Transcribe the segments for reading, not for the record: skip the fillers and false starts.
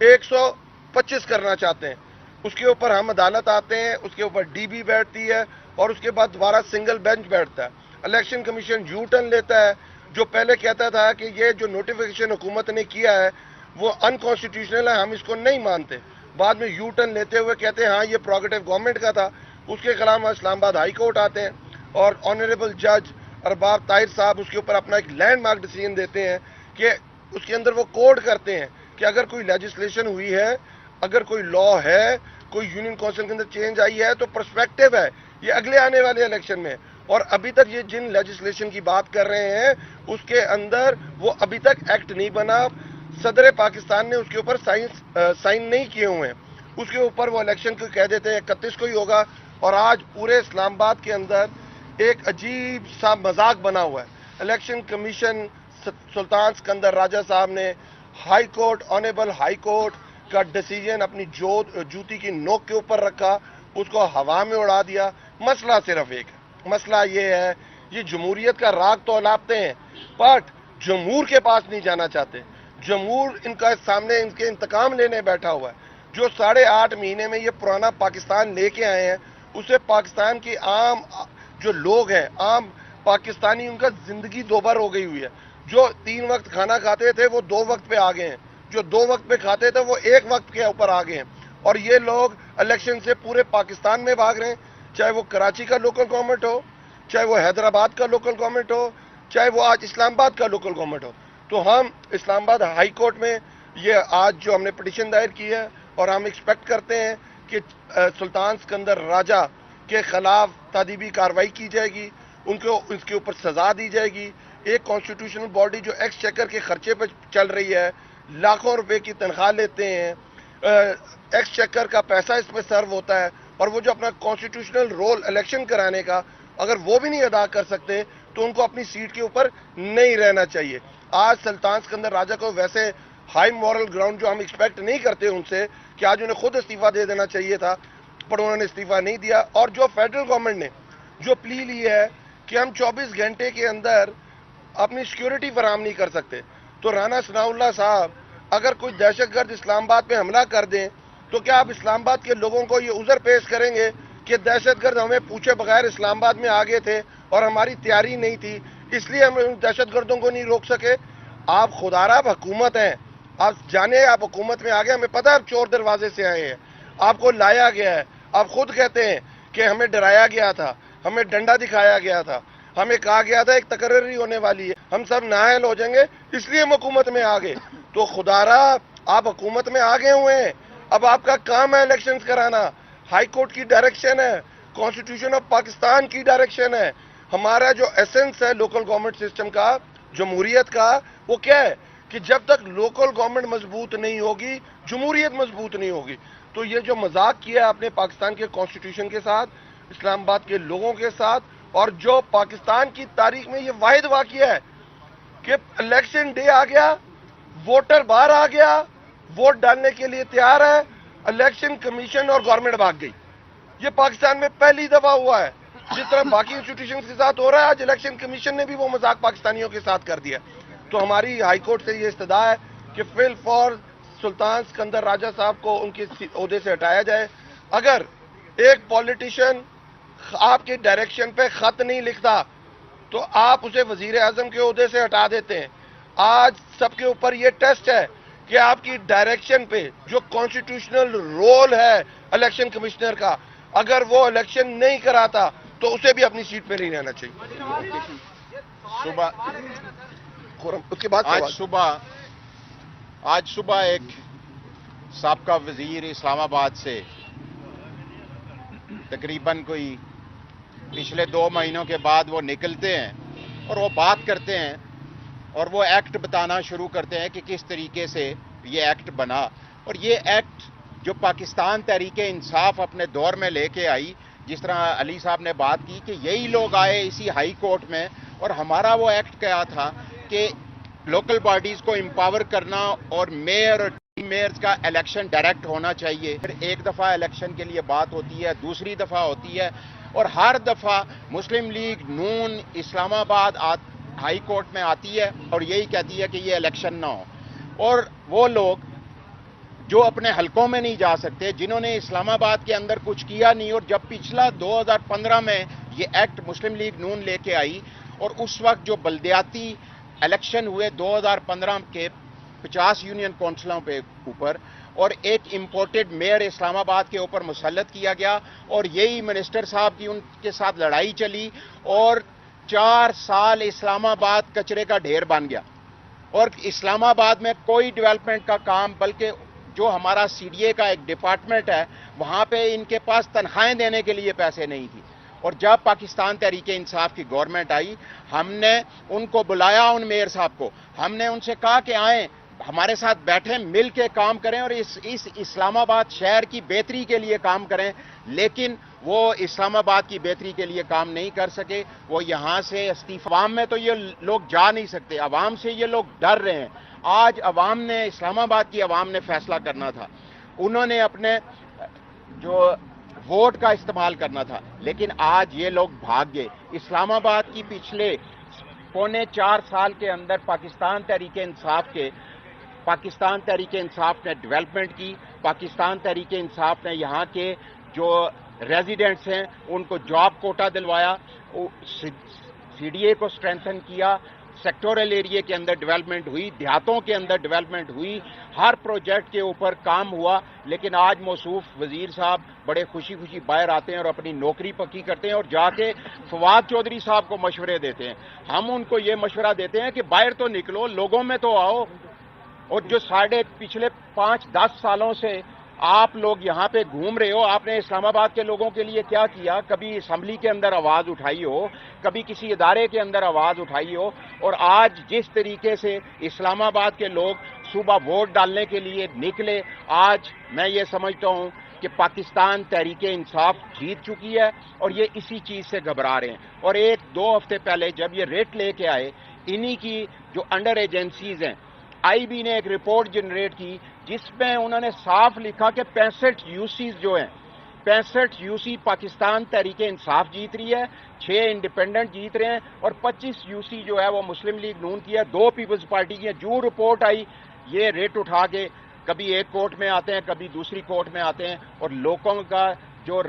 125 کرنا چاہتے ہیں. اس کے اوپر ہم عدالت آتے ہیں, اس کے اوپر ڈی بی بیٹھتی ہے اور اس کے بعد دوبارہ سنگل بینچ بیٹھتا ہے. الیکشن کمیشن یو ٹرن لیتا ہے, جو پہلے کہتا تھا کہ یہ جو نوٹیفیکیشن حکومت نے کیا ہے وہ انکانسٹیٹیوشنل ہے, ہم اس کو نہیں مانتے. بعد میں یو ٹرن لیتے ہوئے کہتے ہیں ہاں یہ پروگیٹو گورنمنٹ کا تھا. اس کے خلاف اسلام آباد ہائی کورٹ آتے ہیں اور آنریبل جج ارباب طاہر صاحب اس کے اوپر اپنا ایک لینڈ مارک ڈیسیژن دیتے ہیں کہ اس کے اندر وہ کوڈ کرتے ہیں کہ اگر کوئی لیجسلیشن ہوئی ہے, اگر کوئی لا ہے, کوئی یونین کونسل کے اندر چینج آئی ہے تو پرسپیکٹو ہے یہ اگلے آنے والے الیکشن میں. اور ابھی تک یہ جن لیجسلیشن کی بات کر رہے ہیں اس کے اندر وہ ابھی تک ایکٹ نہیں بنا. صدر پاکستان نے اس کے اوپر سائن نہیں کیے ہوئے ہیں. اس کے اوپر وہ الیکشن کو کہہ دیتے ہیں 31 کو ہی ہوگا. اور آج پورے اسلام آباد کے اندر ایک عجیب سا مذاق بنا ہوا ہے. الیکشن کمیشن سلطان سکندر راجہ صاحب نے high court, honourable high court کا ڈیسیجن اپنی جوتی کی نوک کے اوپر رکھا, اس کو ہوا میں اڑا دیا. مسئلہ صرف ایک ہے, مسئلہ یہ ہے یہ جمہوریت کا راگ تو الاپتے ہیں بٹ جمہور کے پاس نہیں جانا چاہتے. جمہور ان کا سامنے ان کے انتقام لینے بیٹھا ہوا ہے. جو 8.5 مہینے میں یہ پرانا پاکستان لے کے آئے ہیں اسے پاکستان کی عام جو لوگ ہیں, عام پاکستانی, ان کا زندگی دوبر ہو گئی ہوئی ہے. جو 3 وقت کھانا کھاتے تھے وہ 2 وقت پہ آ گئے ہیں, جو 2 وقت پہ کھاتے تھے وہ 1 وقت کے اوپر آ گئے ہیں. اور یہ لوگ الیکشن سے پورے پاکستان میں بھاگ رہے ہیں, چاہے وہ کراچی کا لوکل گورنمنٹ ہو, چاہے وہ حیدرآباد کا لوکل گورنمنٹ ہو, چاہے وہ آج اسلام آباد کا لوکل گورنمنٹ ہو. تو ہم اسلام آباد ہائی کورٹ میں یہ آج جو ہم نے پٹیشن دائر کی ہے اور ہم ایکسپیکٹ کرتے ہیں کہ سلطان سکندر راجہ کے خلاف تادیبی کارروائی کی جائے گی, ان کو اس کے اوپر سزا دی جائے گی. ایک کانسٹیٹیوشنل باڈی جو ایکس چیکر کے خرچے پہ چل رہی ہے, لاکھوں روپے کی تنخواہ لیتے ہیں, ایکس چیکر کا پیسہ اس پہ سرو ہوتا ہے, اور وہ جو اپنا کانسٹیٹیوشنل رول الیکشن کرانے کا اگر وہ بھی نہیں ادا کر سکتے تو ان کو اپنی سیٹ کے اوپر نہیں رہنا چاہیے. آج سلطان سکندر راجہ کو ویسے ہائی مورل گراؤنڈ جو ہم ایکسپیکٹ نہیں کرتے ان سے کہ آج انہیں خود استعفیٰ دے دینا چاہیے تھا, پر انہوں نے استعفیٰ نہیں دیا. اور جو فیڈرل گورنمنٹ نے جو پلی لی ہے کہ ہم 24 گھنٹے کے اندر اپنی سیکیورٹی فراہم نہیں کر سکتے, تو رانا ثناء اللہ صاحب اگر کوئی دہشت گرد اسلام آباد پہ حملہ کر دیں تو کیا آپ اسلام آباد کے لوگوں کو یہ عذر پیش کریں گے کہ دہشت گرد ہمیں پوچھے بغیر اسلام آباد میں آگے تھے اور ہماری تیاری نہیں تھی اس لیے ہم ان دہشت گردوں کو نہیں روک سکے؟ آپ خدارہ آپ حکومت ہیں, آپ جانے آپ حکومت میں آگے, ہمیں پتہ ہے آپ چور دروازے سے آئے ہیں, آپ کو لایا گیا ہے. آپ خود کہتے ہیں کہ ہمیں ڈرایا گیا تھا, ہمیں ڈنڈا دکھایا گیا تھا, ہمیں کہا گیا تھا ایک تقرری ہونے والی ہے, ہم سب نااہل ہو جائیں گے اس لیے ہم حکومت میں آگے. تو خدارہ آپ حکومت میں آگے ہوئے ہیں, اب آپ کا کام ہے الیکشنز کرانا. ہائی کورٹ کی ڈائریکشن ہے, کانسٹیٹیوشن آف پاکستان کی ڈائریکشن ہے. ہمارا جو ایسنس ہے لوکل گورنمنٹ سسٹم کا, جمہوریت کا, وہ کیا ہے کہ جب تک لوکل گورنمنٹ مضبوط نہیں ہوگی جمہوریت مضبوط نہیں ہوگی. تو یہ جو مذاق کیا آپ نے پاکستان کے کانسٹیٹیوشن کے ساتھ, اسلام آباد کے لوگوں کے ساتھ, اور جو پاکستان کی تاریخ میں یہ واحد واقعہ ہے کہ الیکشن ڈے آ گیا, ووٹر باہر آ گیا, ووٹ ڈالنے کے لیے تیار ہے, الیکشن کمیشن اور گورنمنٹ بھاگ گئی. یہ پاکستان میں پہلی دفعہ ہوا ہے. جس طرح باقی انسٹیٹیوشنز کے ساتھ ہو رہا ہے, آج الیکشن کمیشن نے بھی وہ مذاق پاکستانیوں کے ساتھ کر دیا. تو ہماری ہائی کورٹ سے یہ استدعا ہے کہ فی الفور سلطان سکندر راجہ صاحب کو ان کے عہدے سے ہٹایا جائے. اگر ایک پولیٹیشین آپ کی ڈائریکشن پہ خط نہیں لکھتا تو آپ اسے وزیر اعظم کے عہدے سے ہٹا دیتے ہیں. آج سب کے اوپر یہ ٹیسٹ ہے کہ آپ کی ڈائریکشن پہ جو کانسٹیٹیوشنل رول ہے الیکشن کمشنر کا, اگر وہ الیکشن نہیں کراتا تو اسے بھی اپنی سیٹ پہ نہیں رہنا چاہیے. اس کے بعد آج صبح ایک سابقہ وزیر اسلام آباد سے تقریباً کوئی پچھلے 2 مہینوں کے بعد وہ نکلتے ہیں اور وہ بات کرتے ہیں اور وہ ایکٹ بتانا شروع کرتے ہیں کہ کس طریقے سے یہ ایکٹ بنا. اور یہ ایکٹ جو پاکستان تحریک انصاف اپنے دور میں لے کے آئی, جس طرح علی صاحب نے بات کی کہ یہی لوگ آئے اسی ہائی کورٹ میں, اور ہمارا وہ ایکٹ کیا تھا کہ لوکل باڈیز کو امپاور کرنا اور میئر اور میئرز کا الیکشن ڈائریکٹ ہونا چاہیے. پھر ایک دفعہ الیکشن کے لیے بات ہوتی ہے, دوسری دفعہ ہوتی ہے, اور ہر دفعہ مسلم لیگ نون اسلام آباد ہائی کورٹ میں آتی ہے اور یہی کہتی ہے کہ یہ الیکشن نہ ہو. اور وہ لوگ جو اپنے حلقوں میں نہیں جا سکتے, جنہوں نے اسلام آباد کے اندر کچھ کیا نہیں. اور جب پچھلا 2015 میں یہ ایکٹ مسلم لیگ نون لے کے آئی, اور اس وقت جو بلدیاتی الیکشن ہوئے 2015 کے 50 یونین کونسلوں پہ اوپر, اور ایک امپورٹڈ میئر اسلام آباد کے اوپر مسلط کیا گیا, اور یہی منسٹر صاحب کی ان کے ساتھ لڑائی چلی, اور 4 سال اسلام آباد کچرے کا ڈھیر بن گیا, اور اسلام آباد میں کوئی ڈیولپمنٹ کا کام, بلکہ جو ہمارا سی ڈی اے کا ایک ڈپارٹمنٹ ہے وہاں پہ ان کے پاس تنخواہیں دینے کے لیے پیسے نہیں تھی. اور جب پاکستان تحریک انصاف کی گورنمنٹ آئی, ہم نے ان کو بلایا, ان میئر صاحب کو, ہم نے ان سے کہا کہ آئیں ہمارے ساتھ بیٹھیں, مل کے کام کریں اور اس اسلام آباد شہر کی بہتری کے لیے کام کریں. لیکن وہ اسلام آباد کی بہتری کے لیے کام نہیں کر سکے, وہ یہاں سے استعفی. عوام میں تو یہ لوگ جا نہیں سکتے, عوام سے یہ لوگ ڈر رہے ہیں. آج عوام نے, اسلام آباد کی عوام نے فیصلہ کرنا تھا, انہوں نے اپنے جو ووٹ کا استعمال کرنا تھا, لیکن آج یہ لوگ بھاگ گئے. اسلام آباد کی پچھلے 4.25 سال کے اندر پاکستان تحریک انصاف نے ڈیولپمنٹ کی, پاکستان تحریک انصاف نے یہاں کے جو ریزیڈنٹس ہیں ان کو جاب کوٹا دلوایا, سی ڈی اے کو اسٹرینتھن کیا, سیکٹورل ایریے کے اندر ڈیولپمنٹ ہوئی, دیہاتوں کے اندر ڈیولپمنٹ ہوئی, ہر پروجیکٹ کے اوپر کام ہوا. لیکن آج موصوف وزیر صاحب بڑے خوشی باہر آتے ہیں اور اپنی نوکری پکی کرتے ہیں, اور جا کے فواد چودھری صاحب کو مشورے دیتے ہیں. ہم ان کو یہ مشورہ دیتے ہیں کہ باہر تو نکلو, لوگوں میں تو آؤ. اور جو پچھلے 5-10 سالوں سے آپ لوگ یہاں پہ گھوم رہے ہو, آپ نے اسلام آباد کے لوگوں کے لیے کیا کیا؟ کبھی اسمبلی کے اندر آواز اٹھائی ہو, کبھی کسی ادارے کے اندر آواز اٹھائی ہو؟ اور آج جس طریقے سے اسلام آباد کے لوگ صبح ووٹ ڈالنے کے لیے نکلے, آج میں یہ سمجھتا ہوں کہ پاکستان تحریک انصاف جیت چکی ہے, اور یہ اسی چیز سے گھبرا رہے ہیں. اور 1-2 ہفتے پہلے جب یہ ریٹ لے کے آئے, انہی کی جو انڈر ایجنسیز ہیں, آئی بی نے ایک رپورٹ جنریٹ کی جس میں انہوں نے صاف لکھا کہ 65 یو سیز جو ہیں, 65 یو سی پاکستان تحریک انصاف جیت رہی ہے, 6 انڈیپینڈنٹ جیت رہے ہیں, اور 25 یو سی جو ہے وہ مسلم لیگ نون کی ہے, 2 پیپلز پارٹی کی ہے. جو رپورٹ آئی, یہ ریٹ اٹھا کے کبھی ایک کورٹ میں آتے ہیں, کبھی دوسری کورٹ میں آتے ہیں, اور لوگوں کا جو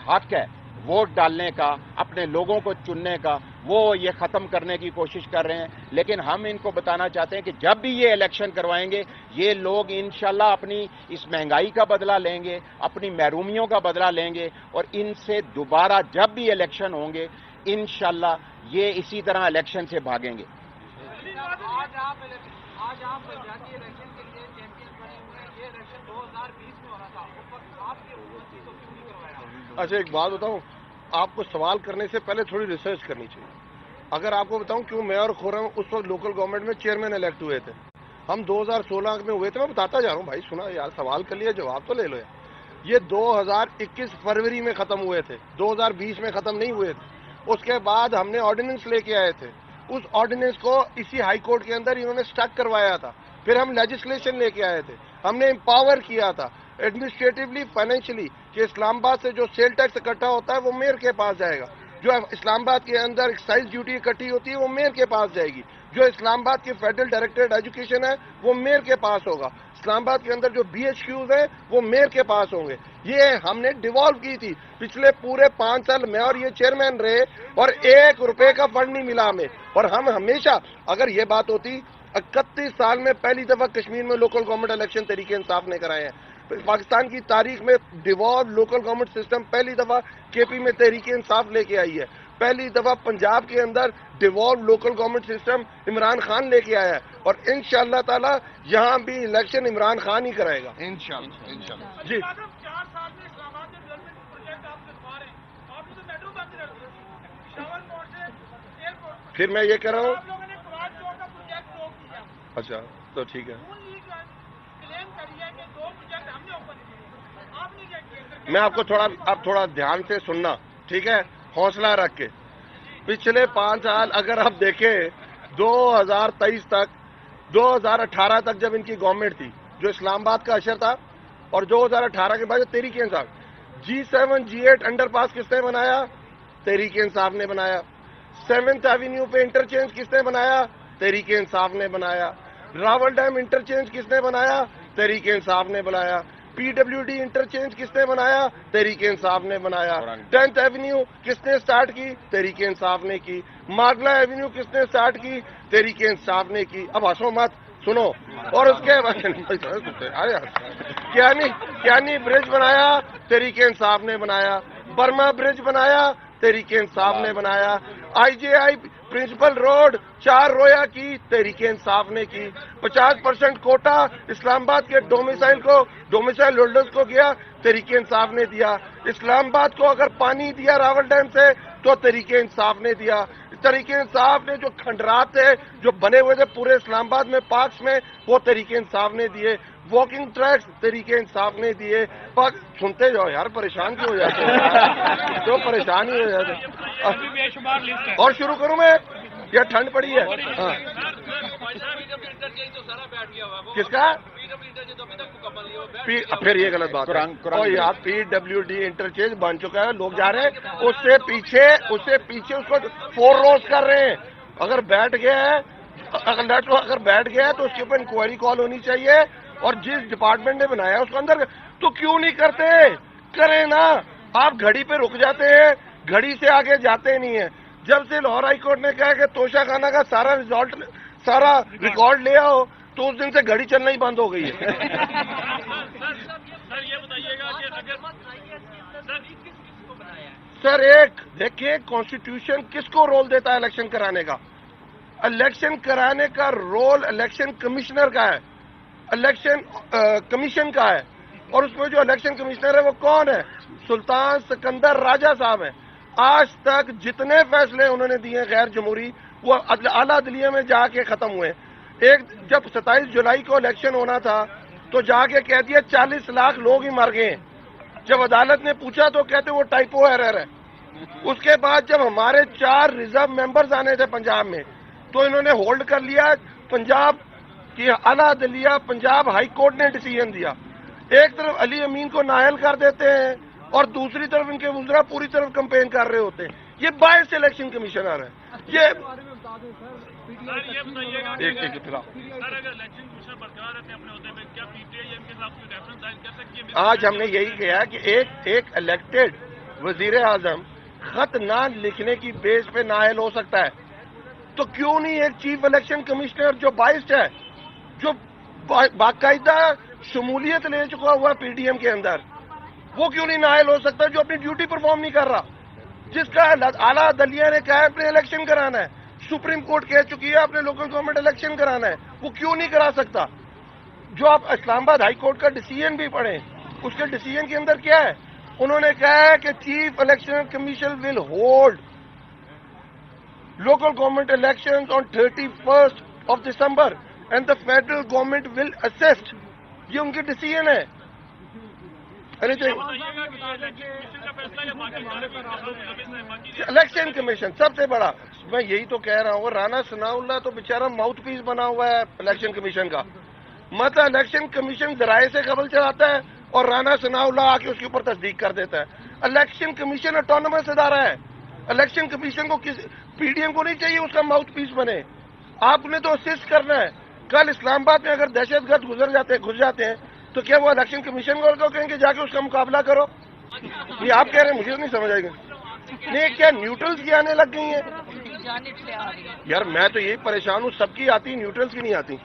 حق ہے ووٹ ڈالنے کا, اپنے لوگوں کو چننے کا, وہ یہ ختم کرنے کی کوشش کر رہے ہیں. لیکن ہم ان کو بتانا چاہتے ہیں کہ جب بھی یہ الیکشن کروائیں گے, یہ لوگ انشاءاللہ اپنی اس مہنگائی کا بدلہ لیں گے, اپنی محرومیوں کا بدلہ لیں گے, اور ان سے دوبارہ جب بھی الیکشن ہوں گے انشاءاللہ یہ اسی طرح الیکشن سے بھاگیں گے. آج آپ بلدیاتی الیکشن کے لیے چیمپئن بنے ہوئے ہیں, یہ الیکشن 2020 میں ہو رہا تھا, اس وقت آپ کی حکومت کو کیوں نہیں کروایا؟ اچھا ایک بات بتاؤں, آپ کو سوال کرنے سے پہلے تھوڑی ریسرچ کرنی چاہیے. اگر آپ کو بتاؤں کیوں میں اور خرم اس وقت لوکل گورنمنٹ میں چیئرمین الیکٹ ہوئے تھے, ہم 2016 میں ہوئے تھے. میں بتاتا جا رہا ہوں بھائی, سنا یار, سوال کر لیا, جواب تو لے لو یار. یہ 2021 فروری میں ختم ہوئے تھے, 2020 میں ختم نہیں ہوئے تھے. اس کے بعد ہم نے آرڈیننس لے کے آئے تھے, اس آرڈیننس کو اسی ہائی کورٹ کے اندر انہوں نے سٹک کروایا تھا. پھر ہم لیجسلیشن لے کے آئے تھے, ہم نے امپاور کیا تھا ایڈمنسٹریٹولی, فائنینشلی, کہ اسلام آباد سے جو سیل ٹیکس اکٹھا ہوتا ہے وہ میئر کے پاس جائے گا, جو اسلام آباد کے اندر ایکسائز ڈیوٹی اکٹھی ہوتی ہے وہ میئر کے پاس جائے گی, جو اسلام آباد کے فیڈرل ڈائریکٹریٹ ایجوکیشن ہے وہ میئر کے پاس ہوگا, اسلام آباد کے اندر جو بی ایچ کیوز ہیں وہ میئر کے پاس ہوں گے. یہ ہم نے ڈیوالو کی تھی. پچھلے پورے 5 سال میں اور یہ چیئرمین رہے, اور 1 روپے کا فنڈ نہیں ملا ہمیں. اور ہم ہمیشہ, اگر یہ بات ہوتی, 31 سال میں پہلی دفعہ کشمیر میں لوکل گورنمنٹ الیکشن طریق انصاف نے کرائے ہیں. پاکستان کی تاریخ میں ڈیوالو لوکل گورنمنٹ سسٹم پہلی دفعہ کے پی میں تحریک انصاف لے کے آئی ہے. پہلی دفعہ پنجاب کے اندر devolve local government system Imran Khan لے کے آیا ہے, اور انشاءاللہ تعالی یہاں بھی الیکشن عمران خان ہی کرائے گا انشاءاللہ. جی 4 سال میں اسلام آباد میں ڈیولپمنٹ پروجیکٹ آپ کروا رہے ہیں, آپ کو تو میٹرو بند کر دیا, شاول کوٹ سے ایئرپورٹ. پھر میں یہ کہہ رہا ہوں, آپ لوگوں نے فواد چوک کا پروجیکٹ روک دیا. اچھا تو ٹھیک ہے, نون لیگ کلیم کری ہے کہ 2 پروجیکٹ ہم نے اوپن کیے, آپ نے کیا کیا؟ میں آپ کو تھوڑا دھیان سے سننا, ٹھیک ہے, حوصلہ رکھ کے. پچھلے 5 سال اگر آپ دیکھیں 2023 تک, 2018 تک جب ان کی گورنمنٹ تھی, جو اسلام آباد کا اشر تھا, اور 2018 کے بعد جو Tehreek Insaf, G7 G8 under پاس کس نے بنایا؟ تحریک انصاف نے بنایا. 7th ایوینیو پہ انٹرچینج کس نے بنایا؟ تحریک انصاف نے بنایا. راول ڈیم انٹرچینج کس نے بنایا؟ تحریک انصاف نے بنایا. PWD انٹرچینج کس نے بنایا؟ تحریک انصاف نے بنایا. 10th ایونیو کس نے سٹارٹ کی؟ تحریک انصاف نے کی. ماگلا ایونیو کس نے سٹارٹ کی؟ تحریک انصاف نے کی. اب ہنسو مت, سنو. اور اس کے بعد کیانی برج بنایا؟ تحریک انصاف نے بنایا. برما برج بنایا؟ تحریک انصاف نے بنایا. IJI پرنسپل روڈ 4 رویا کی؟ تحریک انصاف نے کی. 50% کوٹا اسلام آباد کے ڈومیسائل ہولڈرز کو گیا, تحریک انصاف نے دیا. اسلام آباد کو اگر پانی دیا راول ڈیم سے تو تحریک انصاف نے دیا. تحریک انصاف نے جو کھنڈرات تھے جو بنے ہوئے تھے پورے اسلام آباد میں پارکس میں, وہ تحریک انصاف نے دیے. واکنگ ٹریکس تحریک انصاف نے دیے. سنتے جاؤ یار, پریشان کیوں ہو جاتے ہیں تو پریشان ہی ہو جاتے ہیں. اور شروع کروں میں یا ٹھنڈ پڑی ہے؟ ہاں, کس کا؟ پھر یہ غلط بات ہے یار. PWD انٹرچینج بن چکا ہے, لوگ جا رہے ہیں اس سے پیچھے اس کو 4 روز کر رہے ہیں. اگر بیٹھ گیا ہے تو اس کے اوپر انکوائری کال ہونی چاہیے, اور جس ڈپارٹمنٹ نے بنایا اس کو اندر. تو کیوں نہیں کرتے؟ کریں نا. آپ گھڑی پہ رک جاتے ہیں, گھڑی سے آگے جاتے نہیں ہیں. جب سے لاہور ہائی کورٹ نے کہا کہ توشہ خانہ کا سارا ریکارڈ لے آؤ, تو اس دن سے گھڑی چلنا ہی بند ہو گئی ہے. سر ایک دیکھیں, کانسٹیٹیوشن کس کو رول دیتا ہے الیکشن کرانے کا؟ الیکشن کرانے کا رول الیکشن کمشنر کا ہے, الیکشن کمیشن کا ہے. اور اس میں جو الیکشن کمشنر ہے وہ کون ہے؟ سلطان سکندر راجہ صاحب ہیں. آج تک جتنے فیصلے انہوں نے دیے غیر جمہوری, وہ اعلیٰ عدلیہ میں جا کے ختم ہوئے. جب 27 جولائی کو الیکشن ہونا تھا تو جا کے کہہ دیا 40 لاکھ لوگ ہی مر گئے. جب عدالت نے پوچھا تو کہتے وہ ٹائپو ایرر ہے. اس کے بعد جب ہمارے 4 ریزرو ممبرز آنے تھے پنجاب میں, تو انہوں نے ہولڈ کر لیا. پنجاب کی اعلیٰ عدلیہ پنجاب ہائی کورٹ نے ڈیسیژن دیا. ایک طرف علی امین کو نااہل کر دیتے ہیں اور دوسری طرف ان کے وزراء پوری طرف کمپین کر رہے ہوتے ہیں. یہ باعث الیکشن کمیشنر ہے. یہ آج ہم نے یہی کہا کہ ایک الیکٹڈ وزیر اعظم خط نہ لکھنے کی بیس پہ نااہل ہو سکتا ہے, تو کیوں نہیں ایک چیف الیکشن کمشنر جو بائسڈ ہے, جو باقاعدہ شمولیت لے چکا ہوا PDM کے اندر, وہ کیوں نہیں نااہل ہو سکتا جو اپنی ڈیوٹی پرفارم نہیں کر رہا؟ جس کا اعلیٰ عدلیہ نے کہا ہے اپنے الیکشن کرانا ہے, سپریم کورٹ کہہ چکی ہے اپنے لوکل گورنمنٹ الیکشن کرانا ہے, وہ کیوں نہیں کرا سکتا؟ جو آپ اسلام آباد ہائی کورٹ کا ڈیسیژن بھی پڑھیں, اس کے ڈیسیژن کے اندر کیا ہے؟ انہوں نے کہا ہے کہ chief election commission will hold local government election on 31st of December and the federal government will assist. یہ ان کی ڈیسیژن ہے. الیکشن کمیشن سب سے بڑا, میں یہی تو کہہ رہا ہوں. رانا ثناء اللہ تو بیچارہ ماؤتھ پیس بنا ہوا ہے الیکشن کمیشن کا. مطلب الیکشن کمیشن ذرائع سے خبر چلاتا ہے اور رانا ثناء اللہ آ کے اس کے اوپر تصدیق کر دیتا ہے. الیکشن کمیشن آٹونومس ادارہ ہے. الیکشن کمیشن کو PDM کو نہیں چاہیے اس کا ماؤتھ پیس بنے. آپ نے تو اسسٹ کرنا ہے. کل اسلام آباد میں اگر دہشت گرد گھس جاتے ہیں تو کیا وہ الیکشن کمیشن کو کہیں گے جا کے اس کا مقابلہ کرو؟ یہ آپ کہہ رہے ہیں, مجھے نہیں سمجھ آئے گا. نہیں, کیا نیوٹرلز کی آنے لگ گئی ہیں؟ یار میں تو یہی پریشان ہوں, سب کی آتی, نیوٹرلز کی نہیں آتی.